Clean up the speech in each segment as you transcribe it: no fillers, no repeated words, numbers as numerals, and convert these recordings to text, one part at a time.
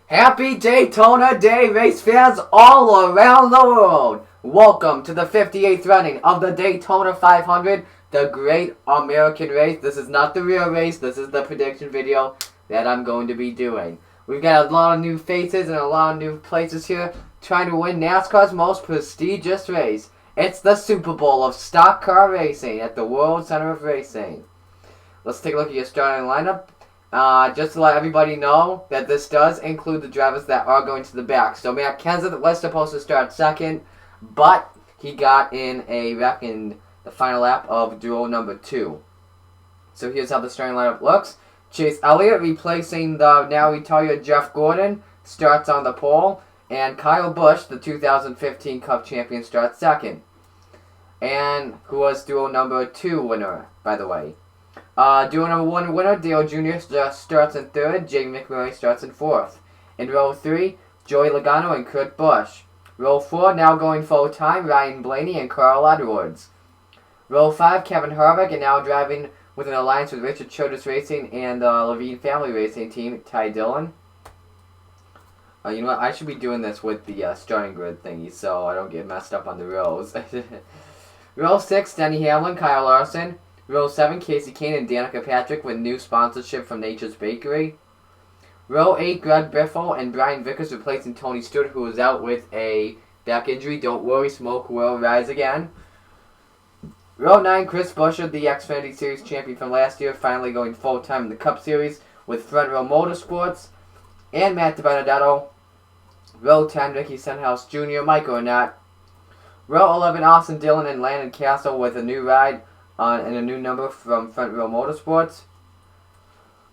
Happy Daytona Day, race fans all around the world! Welcome to the 58th running of the Daytona 500, the great American race. This is not the real race, this is the prediction video that I'm going to be doing. We've got a lot of new faces and a lot of new places here trying to win NASCAR's most prestigious race. It's the Super Bowl of stock car racing at the World Center of Racing. Let's take a look at your starting lineup. Just to let everybody know that this does include the drivers that are going to the back. So Matt Kenseth was supposed to start second, but he got in a wreck in the final lap of duo number 2. So here's how the starting lineup looks. Chase Elliott, replacing the now retired Jeff Gordon, starts on the pole, and Kyle Busch, the 2015 Cup champion, starts second, and who was duo number 2 winner, by the way. Duo number 1 winner, Dale Jr. starts in 3rd. Jamie McMurray starts in 4th. In row 3, Joey Logano and Kurt Busch. Row 4, now going full-time, Ryan Blaney and Carl Edwards. Row 5, Kevin Harvick, and now driving with an alliance with Richard Childress Racing and the Levine Family Racing Team, Ty Dillon. You know what, I should be doing this with the starting grid thingy so I don't get messed up on the rows. Row 6, Denny Hamlin, Kyle Larson. Row 7, Casey Kane and Danica Patrick with new sponsorship from Nature's Bakery. Row 8, Greg Biffle and Brian Vickers replacing Tony Stewart, who was out with a back injury. Don't worry, smoke will rise again. Row 9, Chris Buescher, the Xfinity Series champion from last year, finally going full-time in the Cup Series with Front Row Motorsports. And Matt DiBenedetto. Row 10, Ricky Stenhouse Jr., Mike Ornett. Row 11, Austin Dillon and Landon Castle with a new ride and a new number from Front Row Motorsports.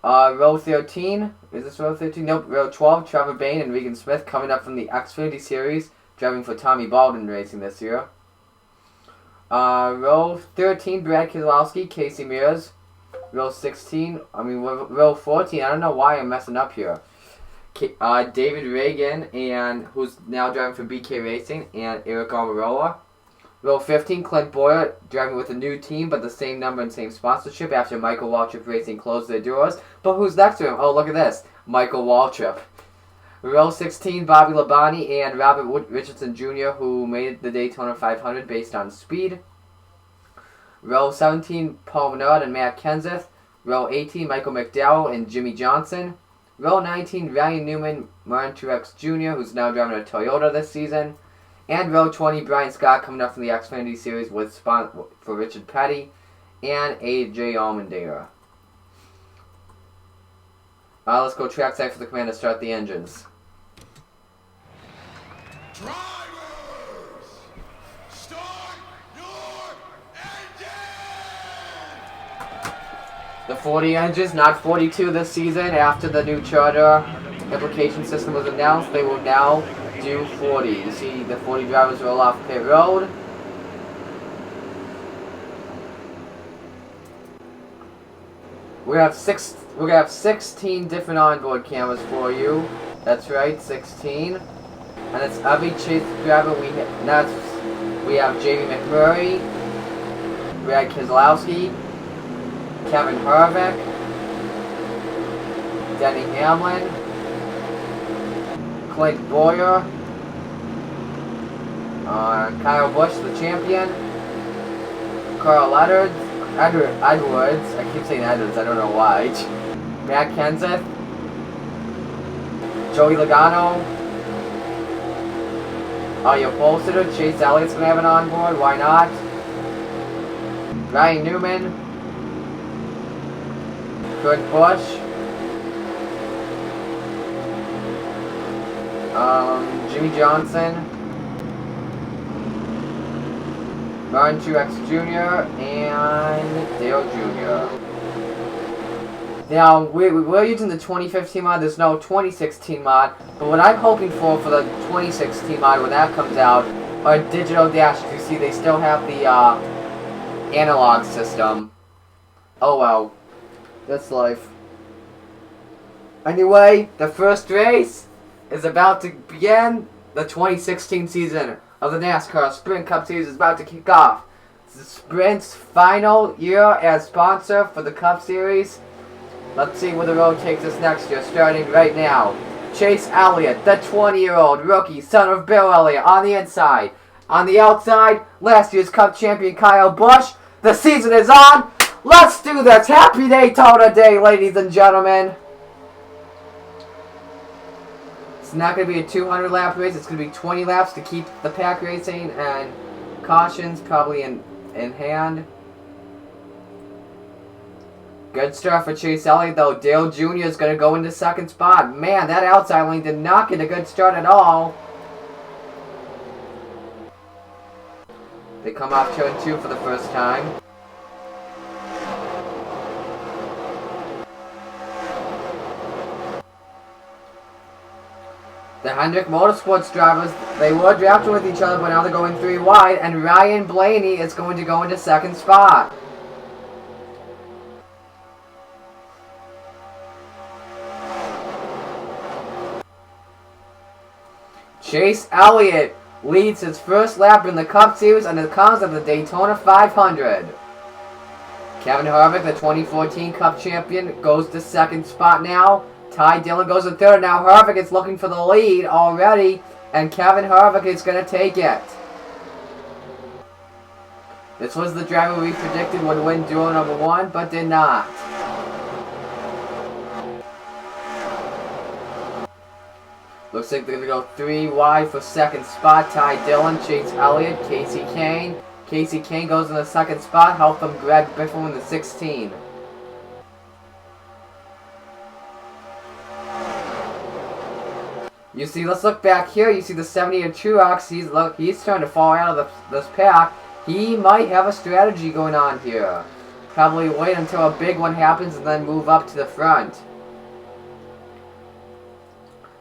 Row 13, is this row 13? Nope, row 12, Trevor Bayne and Regan Smith coming up from the Xfinity Series, driving for Tommy Baldwin Racing this year. Row 13, Brad Keselowski, Casey Mears. Row 14, I don't know why I'm messing up here. David Reagan, and who's now driving for BK Racing, and Eric Almirola. Row 15, Clint Boyer, driving with a new team, but the same number and same sponsorship after Michael Waltrip Racing closed their doors. But who's next to him? Oh, look at this. Michael Waltrip. Row 16, Bobby Labonte and Robert Richardson Jr., who made the Daytona 500 based on speed. Row 17, Paul Menard and Matt Kenseth. Row 18, Michael McDowell and Jimmy Johnson. Row 19, Ryan Newman, Martin Truex Jr., who's now driving a Toyota this season. And row 20, Brian Scott coming up from the Xfinity Series with for Richard Petty and A.J. Allmendinger. Let's go trackside for the command to start the engines. Drivers, start your engine! The 40 engines, not 42 this season. After the new charter application system was announced, they will now do 40. You see the 40 drivers roll off pit road. We have 16 different onboard cameras for you. That's right, 16. And it's every chase driver we have Jamie McMurray, Brad Keselowski, Kevin Harvick, Denny Hamlin, Clint Boyer, Kyle Busch, the champion, Carl Edwards, I keep saying Edwards, I don't know why, Matt Kenseth, Joey Logano, your pole sitter, Chase Elliott's going to have an onboard, why not, Ryan Newman, Kurt Busch, Jimmy Johnson, Martin Truex Jr., and Dale Jr. Now, we're using the 2015 mod, there's no 2016 mod, but what I'm hoping for the 2016 mod when that comes out are digital dashes. You see, they still have the analog system. Oh well, that's life. Anyway, the first race is about to begin. The 2016 season of the NASCAR Sprint Cup Series is about to kick off. It's the Sprint's final year as sponsor for the Cup Series. Let's see where the road takes us next year, starting right now. Chase Elliott, the 20-year-old rookie, son of Bill Elliott, on the inside. On the outside, last year's Cup champion Kyle Busch. The season is on. Let's do this. Happy Daytona Day, ladies and gentlemen. It's not going to be a 200-lap race. It's going to be 20 laps to keep the pack racing and cautions probably in hand. Good start for Chase Elliott, though. Dale Jr. is going to go into second spot. Man, that outside lane did not get a good start at all. They come off turn 2 for the first time. The Hendrick Motorsports drivers, they were drafting with each other, but now they're going 3 wide, and Ryan Blaney is going to go into second spot. Chase Elliott leads his first lap in the Cup Series, and it comes at the Daytona 500. Kevin Harvick, the 2014 Cup champion, goes to second spot now. Ty Dillon goes to third. Now Harvick is looking for the lead already, and Kevin Harvick is going to take it. This was the driver we predicted would win duel number 1, but did not. Looks like they're going to go 3 wide for second spot. Ty Dillon, Chase Elliott, Casey Kane. Casey Kane goes in the second spot. Help them Greg Biffle in the 16. You see, let's look back here. You see the 70 Truex. He's trying to fall out of this pack. He might have a strategy going on here. Probably wait until a big one happens and then move up to the front.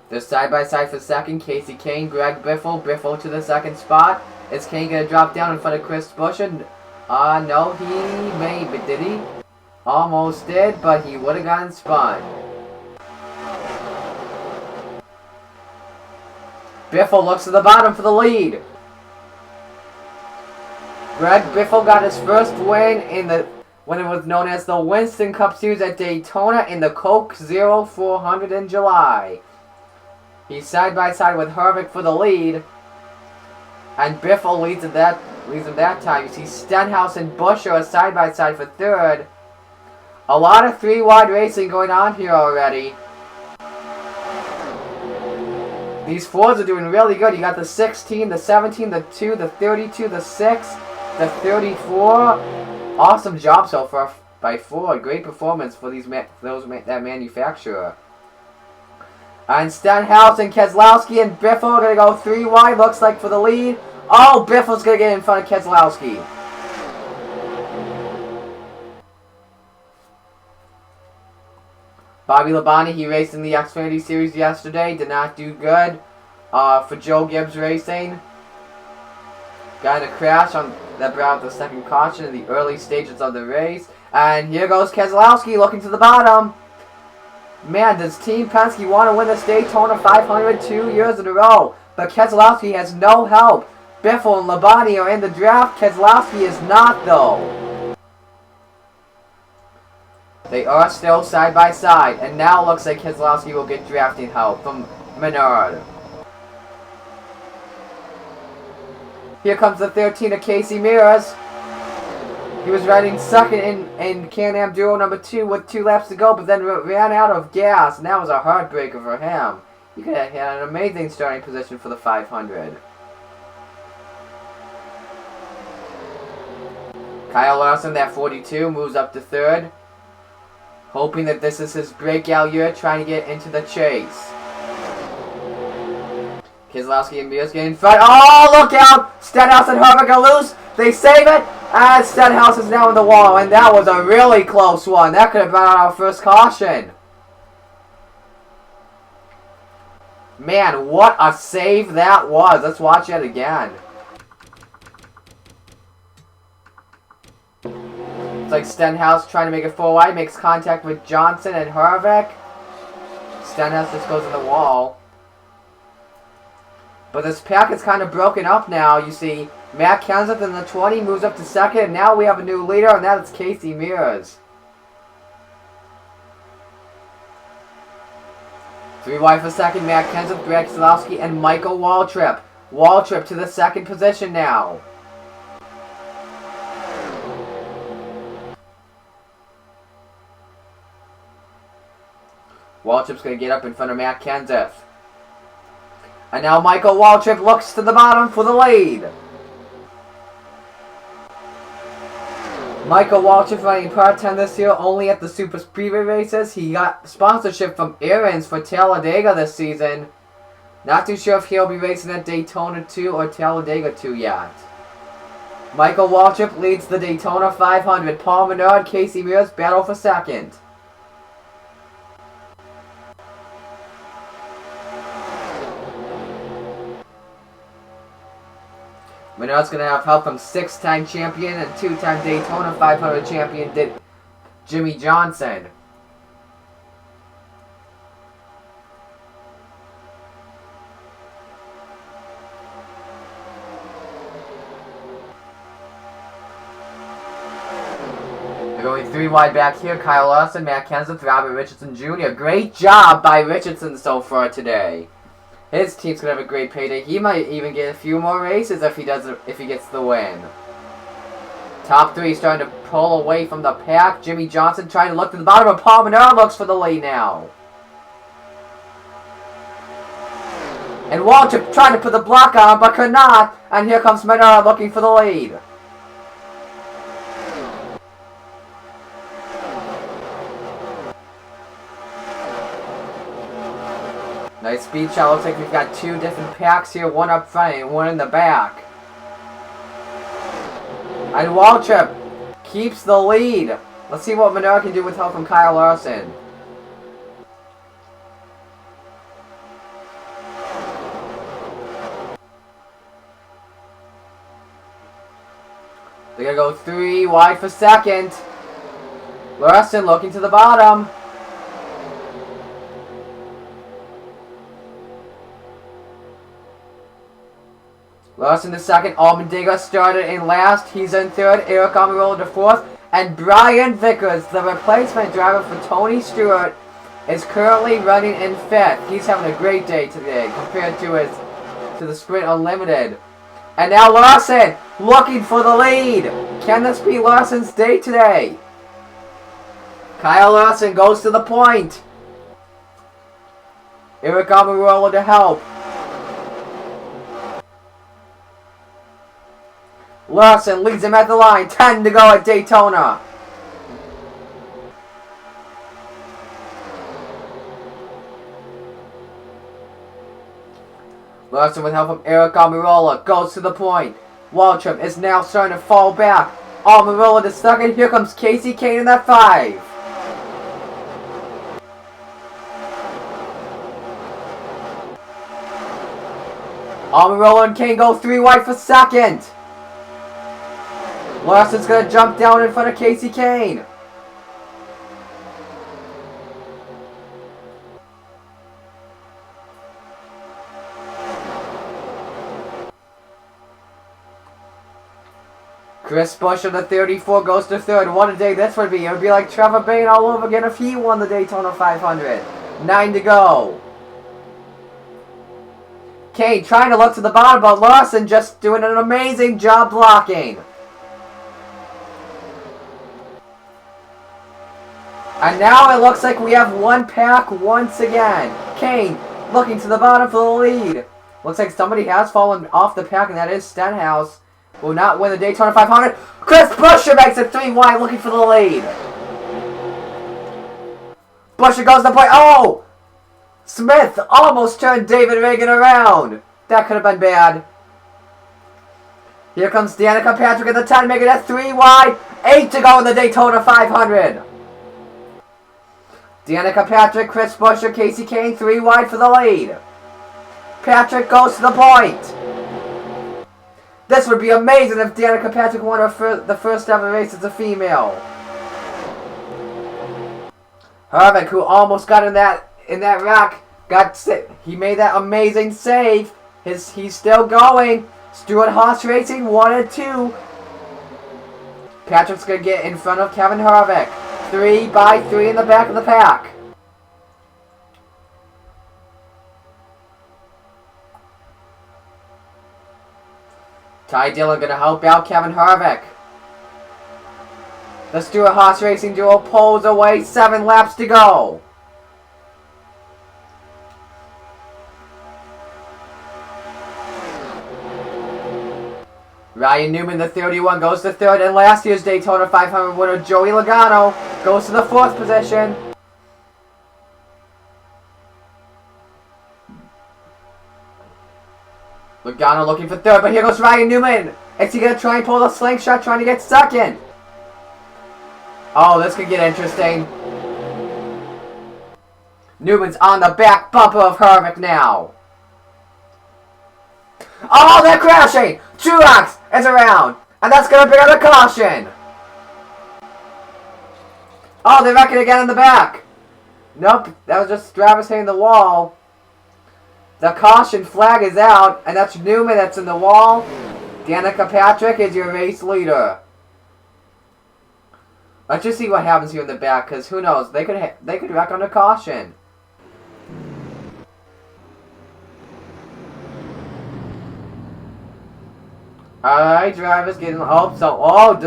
They're side by side for second. Casey Kane, Greg Biffle. Biffle to the second spot. Is Kane going to drop down in front of Chris Busch? No, he maybe. Did he? Almost did, but he would have gotten spun. Biffle looks to the bottom for the lead. Greg Biffle got his first win in when it was known as the Winston Cup Series at Daytona in the Coke 0400 in July. He's side by side with Harvick for the lead, and Biffle leads him that time. You see Stenhouse and Busch are side by side for third. A lot of 3 wide racing going on here already. These 4s are doing really good. You got the 16, the 17, the 2, the 32, the 6, the 34. Awesome job so far by Ford. Great performance for that manufacturer. And Stenhouse and Keselowski and Biffle are going to go 3 wide, looks like, for the lead. Oh, Biffle's going to get in front of Keselowski. Bobby Labonte, he raced in the Xfinity Series yesterday. Did not do good for Joe Gibbs Racing. Got in a crash that brought the second caution in the early stages of the race. And here goes Keselowski looking to the bottom. Man, does Team Penske want to win this Daytona 500 2 years in a row? But Keselowski has no help. Biffle and Labonte are in the draft. Keselowski is not, though. They are still side by side. And now it looks like Keselowski will get drafting help from Menard. Here comes the 13 of Casey Mears. He was riding second in Can-Am Duo number 2 with 2 laps to go, but then ran out of gas, and that was a heartbreaker for him. He could have had an amazing starting position for the 500. Kyle Larson, that 42, moves up to third, hoping that this is his breakout year, trying to get into the chase. Keselowski and Mears get in front. Oh, look out! Stenhouse and Harvick are loose. They save it. And Stenhouse is now in the wall. And that was a really close one. That could have been our first caution. Man, what a save that was. Let's watch it again. It's like Stenhouse trying to make it 4 wide. Makes contact with Johnson and Harvick. Stenhouse just goes in the wall. But this pack is kind of broken up now. You see, Matt Kenseth in the 20 moves up to second. And now we have a new leader, and that is Casey Mears. 3 wide for second, Matt Kenseth, Greg Keselowski, and Michael Waltrip. Waltrip to the second position now. Waltrip's going to get up in front of Matt Kenseth. And now Michael Waltrip looks to the bottom for the lead. Michael Waltrip running part-time this year only at the Super Speedway races. He got sponsorship from Aaron's for Talladega this season. Not too sure if he'll be racing at Daytona 2 or Talladega 2 yet. Michael Waltrip leads the Daytona 500. Paul Menard, Casey Mears battle for second. Menard's going to have help from 6-time champion and 2-time Daytona 500 champion Jimmy Johnson. They're going 3 wide back here. Kyle Larson, Matt Kenseth, Robert Richardson Jr. Great job by Richardson so far today. His team's gonna have a great payday. He might even get a few more races if he gets the win. Top 3 starting to pull away from the pack. Jimmy Johnson trying to look to the bottom, but Paul Menard looks for the lead now. And Waltrip trying to put the block on, but could not. And here comes Menard looking for the lead. Nice speed shot. Looks like we've got 2 different packs here. One up front and one in the back. And Waltrip keeps the lead. Let's see what Menard can do with help from Kyle Larson. They're going to go 3 wide for second. Larson looking to the bottom. Larson to second. Almendinger started in last. He's in third. Eric Almirola to fourth. And Brian Vickers, the replacement driver for Tony Stewart, is currently running in fifth. He's having a great day today compared to the Sprint Unlimited. And now Larson looking for the lead. Can this be Larson's day today? Kyle Larson goes to the point. Eric Almirola to help. Larson leads him at the line. 10 to go at Daytona. Larson with help from Eric Almirola goes to the point. Waltrip is now starting to fall back. Almirola to second. Here comes Casey Kane in that 5. Almirola and Kane go 3 wide for second. Larson's going to jump down in front of Casey Kane. Chris Busch of the 34 goes to third. What a day this would be. It would be like Trevor Bayne all over again if he won the Daytona 500. 9 to go. Kane trying to look to the bottom, but Larson just doing an amazing job blocking. And now it looks like we have one pack once again. Kane looking to the bottom for the lead. Looks like somebody has fallen off the pack, and that is Stenhouse. Will not win the Daytona 500. Chris Buescher makes it 3 wide looking for the lead. Buescher goes to the point. Oh! Smith almost turned David Reagan around. That could have been bad. Here comes Danica Patrick at the 10, making it 3 wide. 8 to go in the Daytona 500. Danica Patrick, Chris Buescher, Casey Kane, 3 wide for the lead. Patrick goes to the point. This would be amazing if Danica Patrick won the first ever race as a female. Harvick, who almost got in that wreck, he made that amazing save. He's still going. Stewart Haas Racing 1 and 2. Patrick's gonna get in front of Kevin Harvick. 3 by 3 in the back of the pack. Ty Dillon gonna help out Kevin Harvick. The Stewart Haas Racing duo pulls away, 7 laps to go. Ryan Newman, the 31, goes to 3rd, and last year's Daytona 500 winner Joey Logano goes to the 4th position. Logano looking for 3rd, but here goes Ryan Newman. Is he going to try and pull the slingshot, trying to get 2nd? Oh, this could get interesting. Newman's on the back bumper of Harvick now. Oh, they're crashing! Truex is around, and that's going to bring out a caution. Oh, they're wrecking again in the back. Nope, that was just Travis hitting the wall. The caution flag is out, and that's Newman that's in the wall. Danica Patrick is your race leader. Let's just see what happens here in the back, because who knows? They could wreck under caution. Alright, drivers getting... does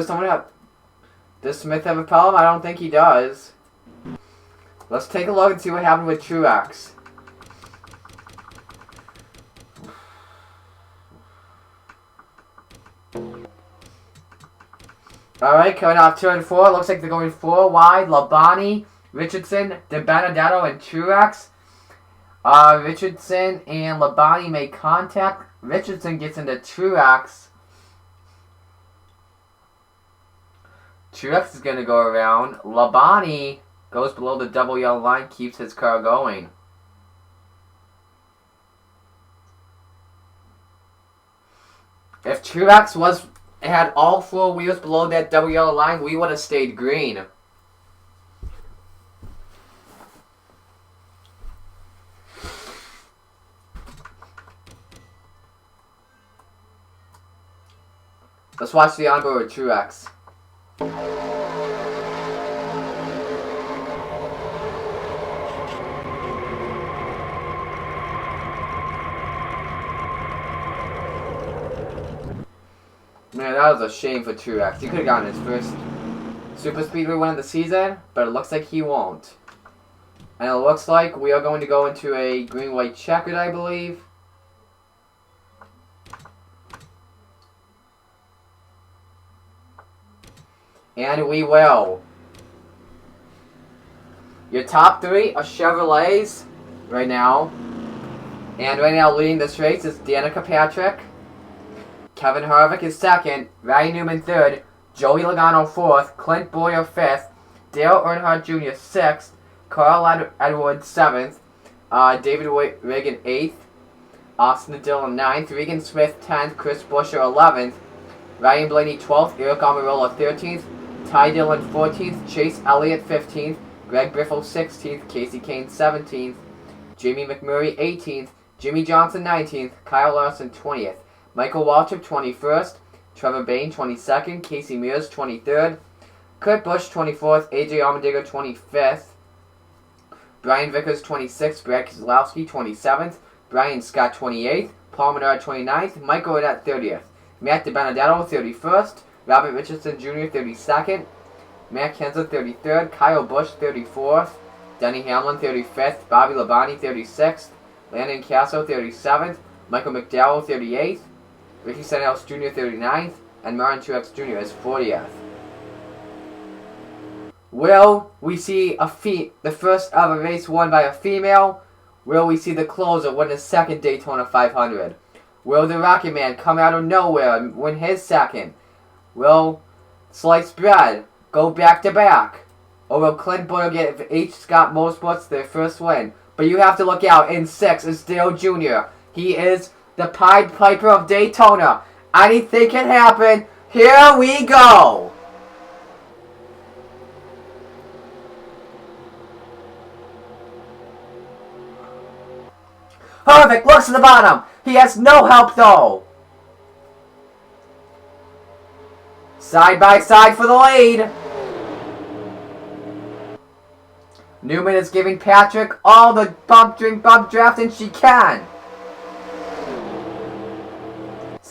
someone have... Does Smith have a problem? I don't think he does. Let's take a look and see what happened with Truex. Alright, coming off turn 4. Looks like they're going 4 wide. Labonte, Richardson, DiBenedetto, and Truex. Richardson and Labonte make contact. Richardson gets into Truex. Truex is going to go around. Labonte goes below the double yellow line, keeps his car going. If Truex had all 4 wheels below that double yellow line, we would have stayed green. Let's watch the onboard with Truex. Man, that was a shame for Truex. He could have gotten his first Super Speedway win of the season, but it looks like he won't. And it looks like we are going to go into a green-white checkered, I believe. And we will. Your top 3 are Chevrolets right now. And right now leading this race is Danica Patrick. Kevin Harvick is 2nd. Ryan Newman 3rd. Joey Logano 4th. Clint Bowyer 5th. Dale Earnhardt Jr. 6th. Carl Edwards 7th. David Reagan 8th. Austin Dillon 9th. Regan Smith 10th. Chris Buescher 11th. Ryan Blaney 12th. Eric Almirola 13th. Ty Dillon 14th. Chase Elliott 15th. Greg Biffle 16th. Casey Kane 17th. Jamie McMurray 18th. Jimmy Johnson 19th. Kyle Larson 20th. Michael Waltrip 21st. Trevor Bayne 22nd. Casey Mears 23rd. Kurt Busch 24th. AJ Allmendinger 25th. Brian Vickers 26th. Brad Keselowski 27th. Brian Scott 28th. Paul Menard 29th. Michael Annett 30th. Matt DiBenedetto 31st. Robert Richardson Jr. 32nd. Matt Kenseth 33rd. Kyle Busch 34th. Denny Hamlin 35th. Bobby Labonte 36th. Landon Casso 37th. Michael McDowell 38th. Ricky Stenhouse Jr. 39th. And Martin Truex Jr. is 40th. Will we see the first ever race won by a female? Will we see the closer win his 2nd Daytona 500? Will the Rocket Man come out of nowhere and win his 2nd? Will Sliced Bread go back to back? Or will Clint Bowyer get H. Scott Motorsports their first win? But you have to look out. In 6 is Dale Jr. He is the Pied Piper of Daytona. Anything can happen. Here we go. Harvick looks at the bottom. He has no help though. Side by side for the lead. Newman is giving Patrick all the bump drafting she can.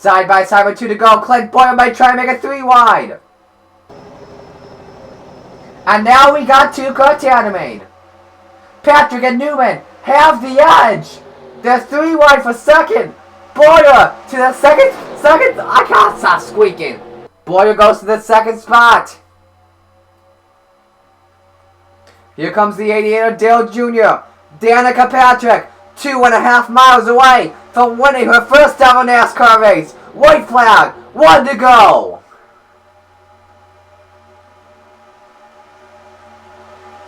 Side by side with 2 to go. Clint Boyer might try to make it 3 wide. And now we got 2 car tandeming. Patrick and Newman have the edge. They're 3 wide for second. Boyer to the second. I can't stop squeaking. Boyer goes to the second spot. Here comes the 88er Dale Jr. Danica Patrick, 2.5 miles away from winning her first ever NASCAR race. White flag, 1 to go.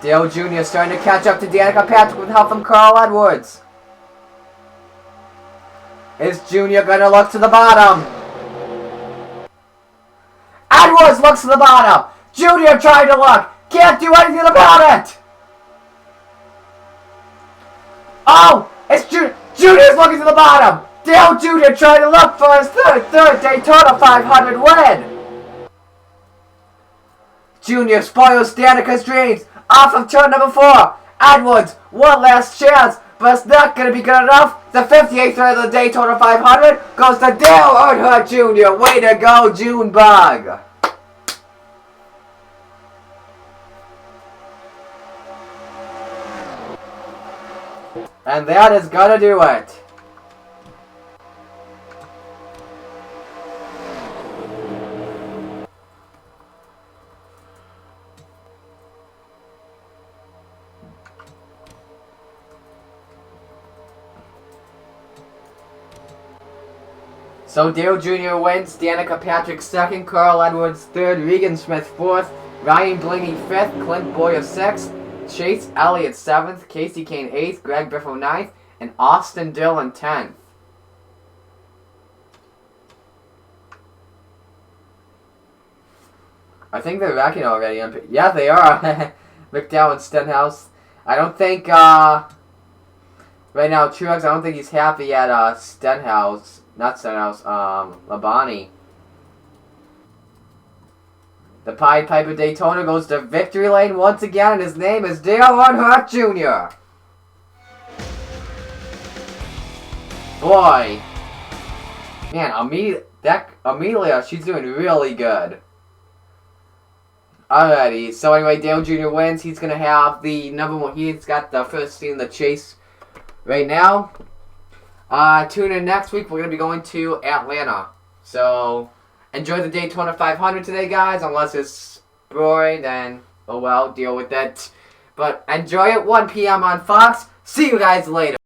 Dale Jr. starting to catch up to Danica Patrick with help from Carl Edwards. Is Jr. gonna look to the bottom? Edwards looks to the bottom. Jr. trying to look. Can't do anything about it. Oh, it's Jr.'s looking to the bottom. Dale Jr. trying to look for his third Daytona 500 win. Jr. spoils Danica's dreams off of turn number 4. Edwards, one last chance, but it's not going to be good enough. The 58th round of the Daytona 500 goes to Dale Earnhardt Jr. Way to go, Junebug. And that is gonna do it. So Dale Jr. wins, Danica Patrick 2nd, Carl Edwards 3rd, Regan Smith 4th, Ryan Blaney 5th, Clint Boyer 6th, Chase Elliott 7th, Casey Kane 8th, Greg Biffle 9th, and Austin Dillon 10th. I think they're wrecking already. Yeah, they are. McDowell and Stenhouse. I don't think, right now, Truex, I don't think he's happy at, Stenhouse. Not Stenhouse, Labonte. The Pied Piper Daytona goes to victory lane once again, and his name is Dale Earnhardt Jr. Boy. Man, Amelia, she's doing really good. Alrighty, so anyway, Dale Jr. wins. He's going to have the number 1. He's got the first seat in the chase right now. Tune in next week. We're going to be going to Atlanta. So, enjoy the Daytona 500 today, guys. Unless it's boring, then, oh well, deal with that. But enjoy it, 1 p.m. on Fox. See you guys later.